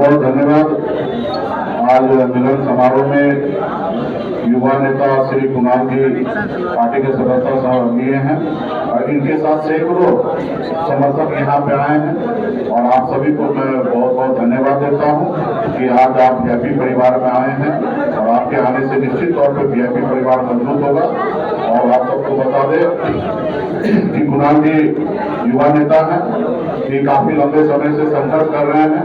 बहुत धन्यवाद। आज मिलन समारोह में युवा नेता श्री कुणाल जी पार्टी के सदस्य लिए हैं और इनके साथ सैकड़ों समर्थक यहाँ पे आए हैं और आप सभी को मैं बहुत बहुत धन्यवाद देता हूँ कि आज आप वीआईपी परिवार में आए हैं और आपके आने से निश्चित तौर पे वीआईपी परिवार मजबूत होगा। और आप सबको बता दें कि कुणाल जी युवा नेता हैं, ये काफी लंबे समय से संघर्ष कर रहे हैं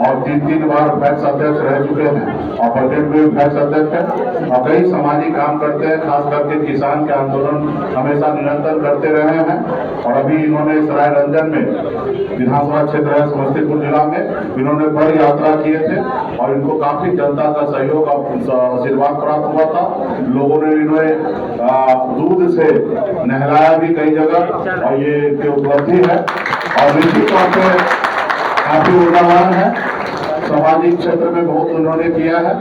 और 3 बार पैक्स अध्यक्ष रह चुके हैं और प्रेजेंट में पैक्स अध्यक्ष है और कई सामाजिक काम करते हैं, खास करके किसान के आंदोलन हमेशा निरंतर करते रहे हैं। और अभी इन्होंने सराय रंजन में विधानसभा क्षेत्र है समस्तीपुर जिला में, इन्होंने बड़ी यात्रा किए थे और इनको काफी जनता का सहयोग आशीर्वाद प्राप्त हुआ था। लोगों ने इन्हें दूध से नहलाया भी कई जगह और ये उपलब्धि है और निश्चित तौर पर काफी ऊर्जावान है। सामाजिक क्षेत्र में बहुत उन्होंने किया है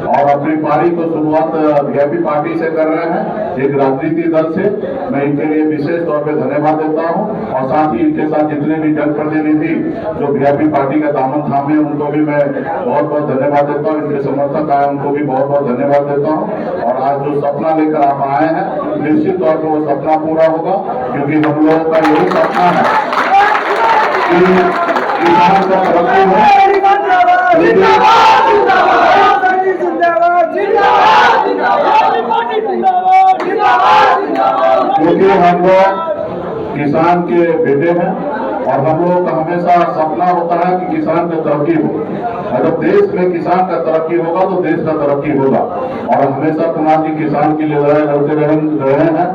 और अपनी पारी को शुरुआत वीआईपी पार्टी से कर रहे हैं, एक राजनीतिक दल से। मैं इनके लिए विशेष तौर पे धन्यवाद देता हूं और साथ ही इनके साथ जितने भी जनप्रतिनिधि जो वीआईपी पार्टी का दामन थामे उनको भी मैं बहुत बहुत धन्यवाद देता हूँ। इनके समर्थक आए उनको भी बहुत बहुत धन्यवाद देता हूँ। और आज जो सपना लेकर आप आए हैं निश्चित तौर पर वो सपना पूरा होगा, क्योंकि हम लोगों का यही सपना है कि किसान का तरक्की हो। क्योंकि हम लोग किसान के बेटे हैं और हम लोगों का हमेशा सपना होता है कि किसान का तरक्की हो। अगर देश में किसान का तरक्की होगा तो देश का तरक्की होगा और हमेशा कुणाल जी किसान के लिए लड़ाई लड़ते रहे हैं।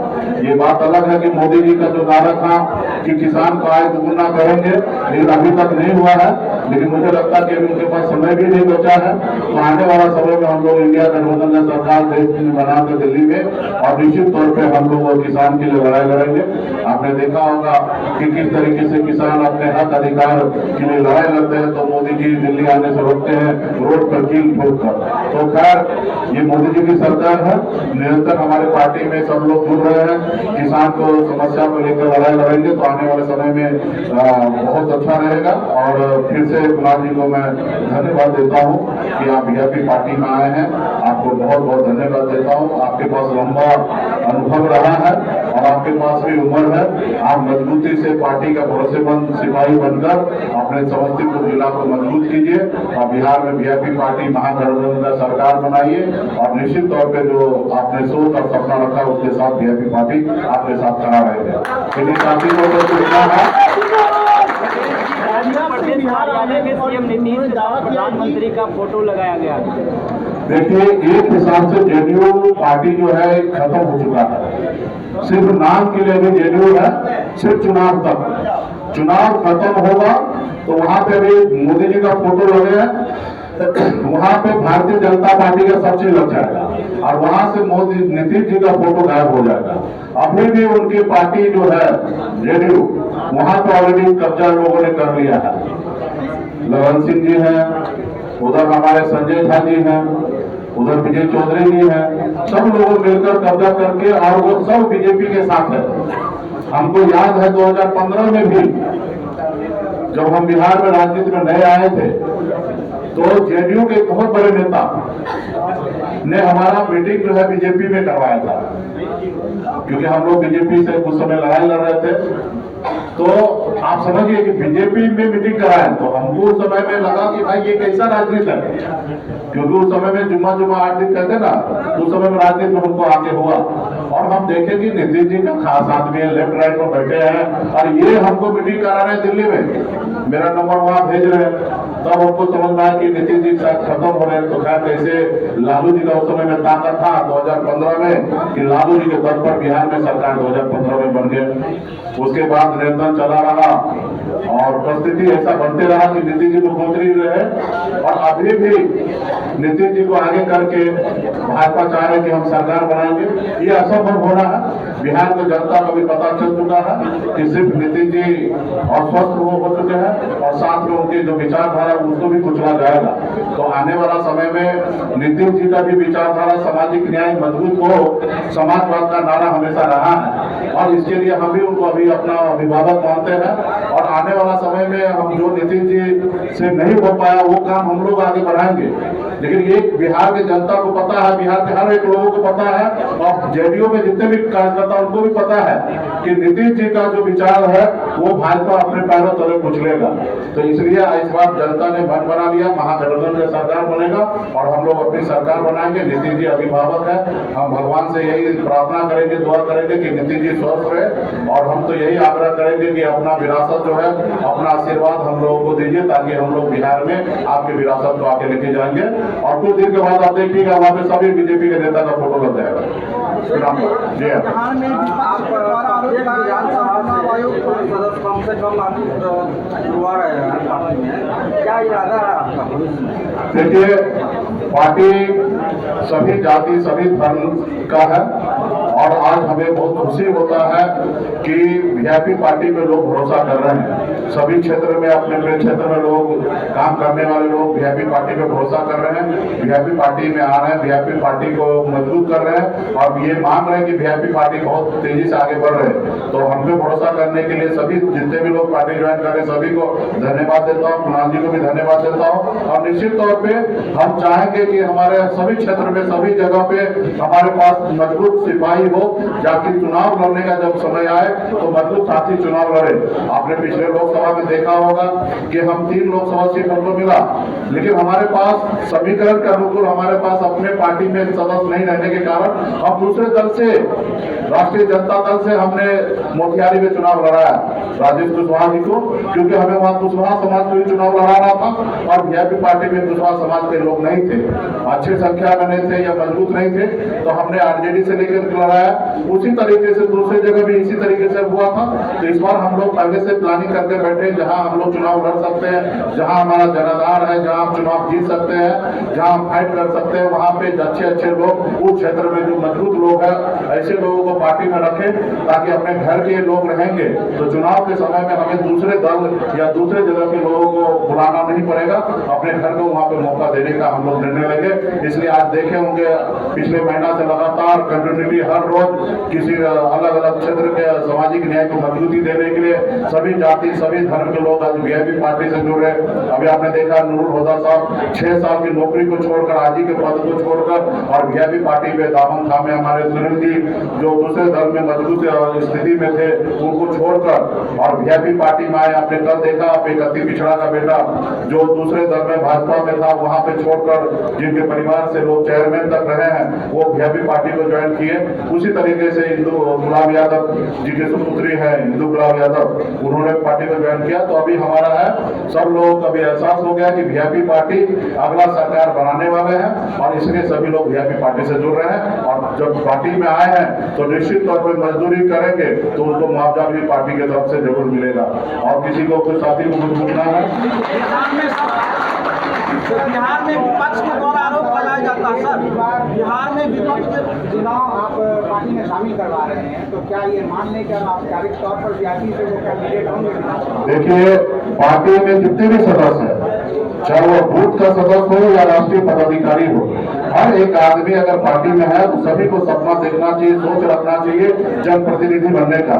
ये बात अलग है कि मोदी जी का जो नारा था कि किसान को आय दुगुना करेंगे, लेकिन अभी तक नहीं हुआ है। लेकिन मुझे लगता है कि अभी उनके पास समय भी नहीं बचा है, तो आने वाला समय में हम लोग इंडिया गठबंधन में सरकार देश बनाकर दिल्ली में और निश्चित तौर पर हम लोग किसान के लिए लड़ाई लड़ेंगे। आपने देखा होगा कि किस तरीके से किसान अपने हक अधिकार के लिए लड़ाई लड़ते हैं तो मोदी जी दिल्ली आने से रोकते हैं रोड पर कील ठोक कर। तो खैर ये मोदी जी की सरकार है, निरंतर हमारे पार्टी में सब लोग जुड़ रहे हैं, किसान को समस्या को लेकर लड़ाई लड़ेंगे तो आने वाले समय में बहुत अच्छा रहेगा। और फिर से कुणाल जी को मैं धन्यवाद देता हूँ कि आप वीआईपी पार्टी में आए हैं, आपको बहुत बहुत धन्यवाद देता हूँ। आपके पास लंबा अनुभव रहा है और आपके पास भी उम्र है, आप मजबूती से पार्टी का भरोसेमंद सिपाही बनकर अपने समस्तीपुर जिला को मजबूत कीजिए और बिहार में वीआईपी पार्टी महागठबंधन का सरकार बनाइए और निश्चित तौर पे जो आपने सोच और सपना रखा उसके साथ वीआईपी पार्टी आपके साथ खड़ा रहेगा। इन साथी को तो सुनना है। सीएम नीतीश प्रधानमंत्री का फोटो लगाया गया। देखिए, एक हिसाब से जेडीयू पार्टी जो है खत्म हो चुका है, सिर्फ नाम के लिए भी जेडीयू है, सिर्फ चुनाव तक। चुनाव खत्म होगा तो वहां पे भी मोदी जी का फोटो लगे हैं, वहां पे भारतीय जनता पार्टी का सब चीज लग जाएगा और वहां से मोदी नीतीश जी का फोटो गायब हो जाएगा। अभी भी उनकी पार्टी जो है जेडीयू, वहां पर ऑलरेडी कब्जा लोगों ने कर लिया है। ललन सिंह जी हैं, उधर हमारे संजय झा जी हैं, उधर विजय चौधरी जी हैं, सब लोग मिलकर कब्जा करके और वो सब बीजेपी के साथ है। हमको याद है 2015 में भी जब हम बिहार में राजनीति में नए आए थे तो जेडीयू के बहुत बड़े नेता ने हमारा मीटिंग जो है बीजेपी में करवाया था, क्योंकि हम लोग बीजेपी से कुछ समय लड़ाई लड़ रहे थे। तो आप समझिए कि बीजेपी में मीटिंग कराए तो हमको उस समय में लगा कि भाई ये कैसा राजनीति है, क्योंकि उस समय में जुम्मा 8 दिन कहते ना, उस समय में राजनीति में हमको आगे हुआ और हम देखे कि नीतीश जी का खास आदमी है, लेफ्ट राइट में बैठे हैं और ये हमको मीटिंग करा रहे हैं दिल्ली में, मेरा नंबर वहां भेज रहे हैं। तब हमको समझ में आया कि नीतीश जी शायद खत्म हो रहे हैं। तो खैर कैसे लालू जी का उस समय में ताकत था 2015 में कि लालू जी के दल पर बिहार में सरकार 2015 में बन गए। उसके बाद निरंतर चला रहा और परिस्थिति ऐसा बनते रहा कि नीतीश जी मुख्यमंत्री रहे और अभी भी नीतीश जी को आगे करके भाजपा चाह रहे कि हम सरकार बनाएंगे, ये असंभव हो रहा है। बिहार की जनता को भी पता चल चुका है कि सिर्फ नीतीश जी अस्वस्थ हो चुके हैं और साथ में उनकी जो विचारधारा उसको भी कुचला जाएगा। तो आने वाला समय में नीतीश जी का भी विचारधारा सामाजिक न्याय मजबूत हो, समाजवाद का नारा हमेशा रहा है और इसके लिए हम भी उनको अभी अपना अभिभावक मानते हैं। और आने वाला समय में हम जो नीतीश जी से नहीं हो पाया वो काम हम लोग आगे बढ़ाएंगे। लेकिन ये बिहार की जनता को पता है, बिहार के हर एक लोगों को पता है और जेडीयू में जितने भी कार्यकर्ता उनको भी पता है कि नीतीश जी का जो विचार है वो भाजपा अपने पैरों तले कुचलेगा। तो इसलिए इस बार जनता ने मन बना लिया, महागठबंधन का सरकार बनेगा और हम लोग अपनी सरकार बनाएंगे। नीतीश जी अभिभावक है, हम भगवान से यही प्रार्थना करेंगे, दुआ करेंगे कि नीतीश जी स्वस्थ रहे और हम तो यही आग्रह करेंगे कि अपना विरासत जो है, अपना आशीर्वाद हम लोगों को दीजिए ताकि हम लोग बिहार में आपके विरासत को आगे लेके जाएंगे। और कुछ दिन के बाद आप देखिएगा वहाँ पे सभी बीजेपी के नेता का फोटो लग जाएगा। जी बिहार में विपक्ष के द्वारा आरोप लगाया जा रहा है चुनाव आयोग सदस्य कम से कम आप जुड़वा रहे हैं पार्टी में, क्या इरादा है आपका भविष्य में? देखिए, पार्टी सभी जाति सभी धर्म का है और आज हमें बहुत खुशी होता है कि वीआईपी पार्टी में लोग भरोसा कर रहे हैं। सभी क्षेत्र में अपने अपने क्षेत्र में लोग काम करने वाले लोग वीआईपी पार्टी पे भरोसा कर रहे हैं, वीआईपी पार्टी में आ रहे हैं, वीआईपी पार्टी को मजबूत कर रहे हैं और ये मान रहे हैं कि वीआईपी पार्टी बहुत तेजी से आगे बढ़ रहे हैं। तो हम पे भरोसा करने के लिए सभी जितने भी लोग पार्टी ज्वाइन कर रहे हैं सभी को धन्यवाद देता हूँ, कुणाल जी को भी धन्यवाद देता हूँ। और निश्चित तौर पे हम चाहेंगे कि हमारे सभी क्षेत्र में सभी जगह पे हमारे पास मजबूत सिपाही हो, जाकि चुनाव लड़ने का जब समय आए तो मजबूत साथी चुनाव लड़े। आपने पिछले लोकसभा में देखा होगा कि हम 3 लोकसभा सीट हमको मिला, लेकिन हमारे पास समीकरण के अनुकूल हमारे पास अपने पार्टी में सदस्य नहीं रहने के कारण हम दूसरे दल से, राष्ट्रीय जनता दल से हमने मोतिहारी में चुनाव लड़ाया राजेश कुशवाहा जी को, क्योंकि हमें वहां कुशवाहा समाज को भी चुनाव लड़ाना था और वीआईपी पार्टी में कुशवाहा समाज के लोग नहीं थे, अच्छी संख्या में नहीं थे या मजबूत नहीं थे, तो हमने आरजेडी से लेकर लड़ाया। उसी तरीके से दूसरी जगह भी इसी तरीके से हुआ था। तो इस बार हम लोग पहले से प्लानिंग करके बैठे, जहां हम लोग चुनाव लड़ सकते हैं, जहां हमारा जनाधार है, जहां हम चुनाव जीत सकते हैं, जहां हम फाइट कर सकते हैं, वहां पे अच्छे अच्छे लोग उस क्षेत्र में जो मजबूत लोग हैं ऐसे लोगों को पार्टी में रखें ताकि अपने घर के लोग रहेंगे तो चुनाव के समय में हमें दूसरे दल या दूसरे जगह के लोगों को बुलाना नहीं पड़ेगा, अपने घर को वहां पे मौका देने का हम लोग निर्णय लेंगे। इसलिए आज देखे होंगे पिछले महीना से लगातार कंटिन्यूटी हर रोज किसी अलग अलग क्षेत्र के सामाजिक न्याय को मजबूती देने के लिए सभी जाति सभी धर्म के लोग आज वीआईपी पार्टी से जुड़ रहे। अभी आपने देखा नूरुल हुदा साहब 6 साल की नौकरी को छोड़कर, आज ही के पद को छोड़कर और वीआईपी पार्टी में दामन थामे हमारे सुनील जी जो दूसरे दल में मजबूत स्थिति में थे उनको छोड़कर और वीआईपी पार्टी में आए। आपने कल देखा एक अति पिछड़ा का बेटा जो दूसरे दल में भाजपा में था वहां पे छोड़कर जिनके परिवार से लोग चेयरमैन तक रहे हैं वो वीआईपी पार्टी को ज्वाइन किए। उसी तरीके से हिंदू गुलाब यादव जी के सुपुत्री है हिंदू गुलाब यादव, उन्होंने पार्टी को ज्वाइन किया। तो अभी हमारा है सब लोगों को अभी एहसास हो गया कि वीआईपी पार्टी अगला सरकार बनाने वाले हैं और इसलिए सभी लोग वीआईपी पार्टी से जुड़ रहे हैं और जब पार्टी में आए हैं तो निश्चित तौर पर मजदूरी करेंगे तो उनको मुआवजा भी पार्टी की तरफ से जरूर मिलेगा। और किसी को कुछ साथी को कुछ पूछना है? बिहार में विपक्ष के द्वारा आरोप लगाया जाता है सर, बिहार में विपक्ष के चुनाव आप पार्टी में शामिल करवा रहे हैं, तो क्या ये मान लें कि औपचारिक तौर पर वीआईपी से वो कैंडिडेट होंगे? देखिए, पार्टी में जितने भी सदस्य हैं, चाहे वो बूथ का सदस्य हो या राष्ट्रीय पदाधिकारी हो, हर एक आदमी अगर पार्टी में है तो सभी को सपना देखना चाहिए, सोच रखना चाहिए जनप्रतिनिधि बनने का।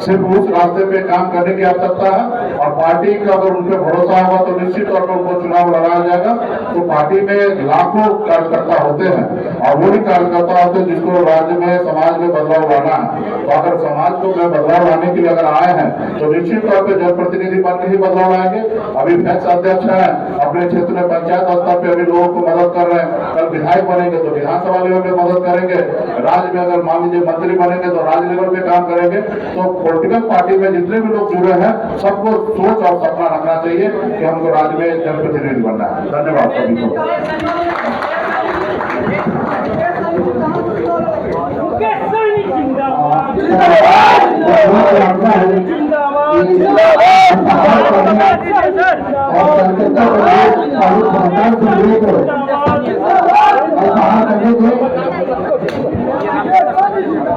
सिर्फ उस रास्ते पे काम करने की आवश्यकता है और पार्टी का अगर उन पर भरोसा होगा तो निश्चित तौर पर उनको चुनाव लड़ाया जाएगा। तो पार्टी में लाखों कार्यकर्ता होते हैं और वो भी कार्यकर्ता होते हैं जिसको राज्य में समाज में बदलाव लाना है। तो अगर समाज को बदलाव लाने के लिए अगर आए हैं तो निश्चित तौर पर जनप्रतिनिधि बन के ही बदलाव लाएंगे। अभी पैक्स अध्यक्ष है, अपने क्षेत्र में पंचायत स्तर पे अभी लोगों को मदद कर रहे हैं, कल विधायक बनेंगे तो विधानसभा लेवल पे मदद करेंगे, राज्य में अगर मान लीजिए मंत्री बनेंगे तो राज्य लेवल पे काम करेंगे। तो पॉलिटिकल पार्टी में जितने भी लोग जुड़े हैं सबको सोच और सपना रखना चाहिए कि हमको राज्य में जनप्रतिनिधि बनना है। धन्यवाद सभी को। जिंदाबाद